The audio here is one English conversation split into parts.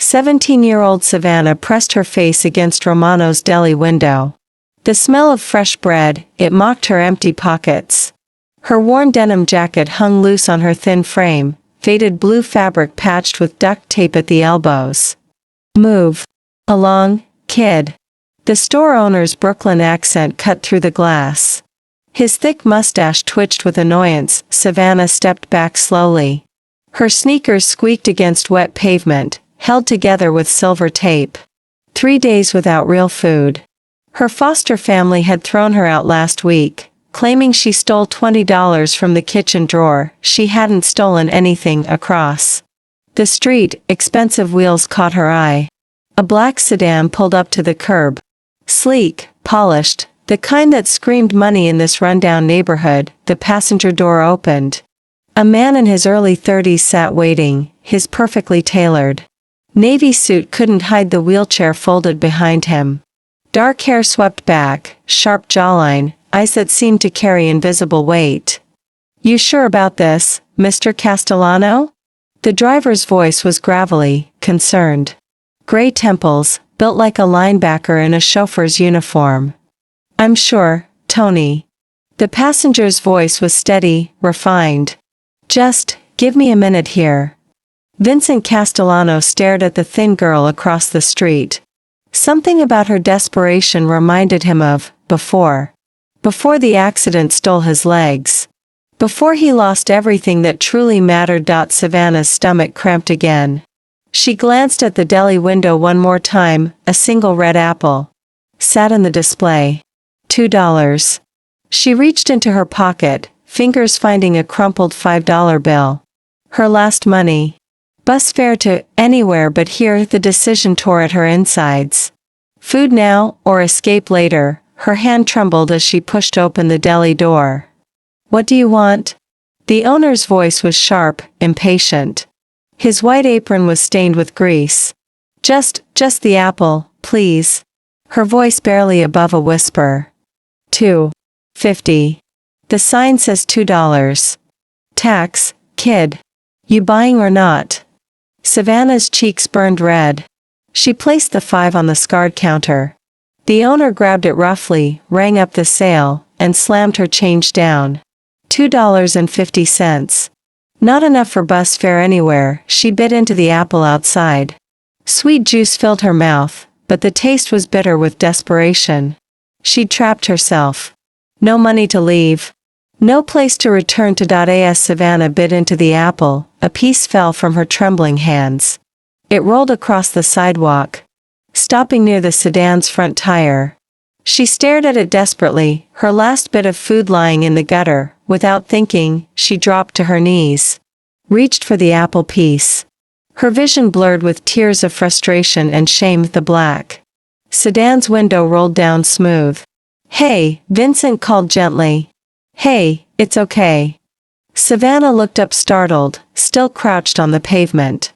17-year-old Savannah pressed her face against Romano's deli window. The smell of fresh bread, it mocked her empty pockets. Her worn denim jacket hung loose on her thin frame, faded blue fabric patched with duct tape at the elbows. "Move along, kid." The store owner's Brooklyn accent cut through the glass. His thick mustache twitched with annoyance. Savannah stepped back slowly. Her sneakers squeaked against wet pavement, held together with silver tape. 3 days without real food. Her foster family had thrown her out last week, claiming she stole $20 from the kitchen drawer. She hadn't stolen anything. Across the street, expensive wheels caught her eye. A black sedan pulled up to the curb. Sleek, polished, the kind that screamed money in this rundown neighborhood. The passenger door opened. A man in his early 30s sat waiting, his perfectly tailored navy suit couldn't hide the wheelchair folded behind him. Dark hair swept back, sharp jawline, eyes that seemed to carry invisible weight. "You sure about this, Mr. Castellano?" The driver's voice was gravelly, concerned. Gray temples, built like a linebacker in a chauffeur's uniform. "I'm sure, Tony." The passenger's voice was steady, refined. "Just, give me a minute here." Vincent Castellano stared at the thin girl across the street. Something about her desperation reminded him of before. Before the accident stole his legs. Before he lost everything that truly mattered. Savannah's stomach cramped again. She glanced at the deli window one more time. A single red apple sat in the display. $2. She reached into her pocket, fingers finding a crumpled $5 bill. Her last money. Bus fare to anywhere but here. The decision tore at her insides. Food now, or escape later. Her hand trembled as she pushed open the deli door. "What do you want?" The owner's voice was sharp, impatient. His white apron was stained with grease. Just the apple, please." Her voice barely above a whisper. $2.50. "The sign says $2. Tax, kid. You buying or not?" Savannah's cheeks burned red. She placed the 5 on the scarred counter. The owner grabbed it roughly, rang up the sale, and slammed her change down. $2.50. Not enough for bus fare anywhere. She bit into the apple outside. Sweet juice filled her mouth, but the taste was bitter with desperation. She'd trapped herself. No money to leave. No place to return to. As Savannah bit into the apple, a piece fell from her trembling hands. It rolled across the sidewalk, stopping near the sedan's front tire. She stared at it desperately, her last bit of food lying in the gutter. Without thinking, she dropped to her knees. Reached for the apple piece. Her vision blurred with tears of frustration and shame. The black sedan's window rolled down smooth. "Hey," Vincent called gently. "Hey, it's okay." Savannah looked up startled, still crouched on the pavement.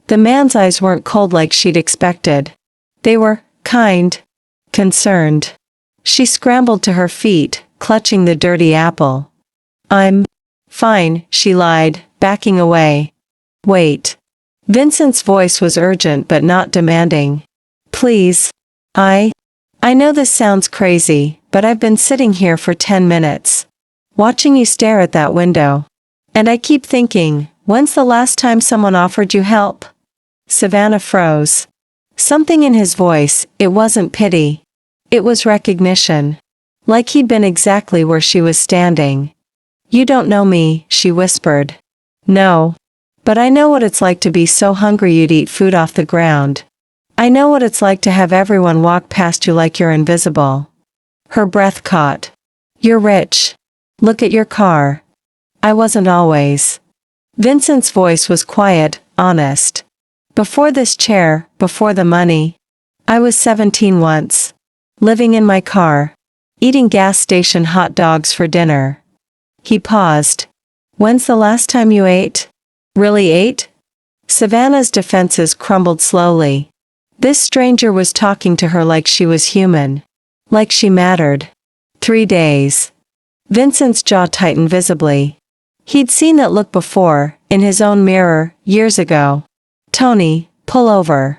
The man's eyes weren't cold like she'd expected. They were kind, concerned. She scrambled to her feet, clutching the dirty apple. "I'm fine," she lied, backing away. "Wait." Vincent's voice was urgent but not demanding. "Please. I know this sounds crazy, but I've been sitting here for 10 minutes. Watching you stare at that window. And I keep thinking, when's the last time someone offered you help?" Savannah froze. Something in his voice, it wasn't pity. It was recognition. Like he'd been exactly where she was standing. "You don't know me," she whispered. "No. But I know what it's like to be so hungry you'd eat food off the ground. I know what it's like to have everyone walk past you like you're invisible." Her breath caught. "You're rich. Look at your car." "I wasn't always." Vincent's voice was quiet, honest. "Before this chair, before the money. I was 17 once. Living in my car. Eating gas station hot dogs for dinner." He paused. "When's the last time you ate? Really ate?" Savannah's defenses crumbled slowly. This stranger was talking to her like she was human. Like she mattered. 3 days. Vincent's jaw tightened visibly. He'd seen that look before, in his own mirror, years ago. "Tony, pull over."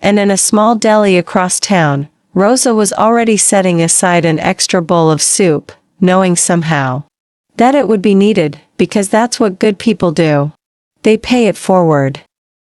and in a small deli across town, Rosa was already setting aside an extra bowl of soup, knowing somehow that it would be needed, because that's what good people do. They pay it forward.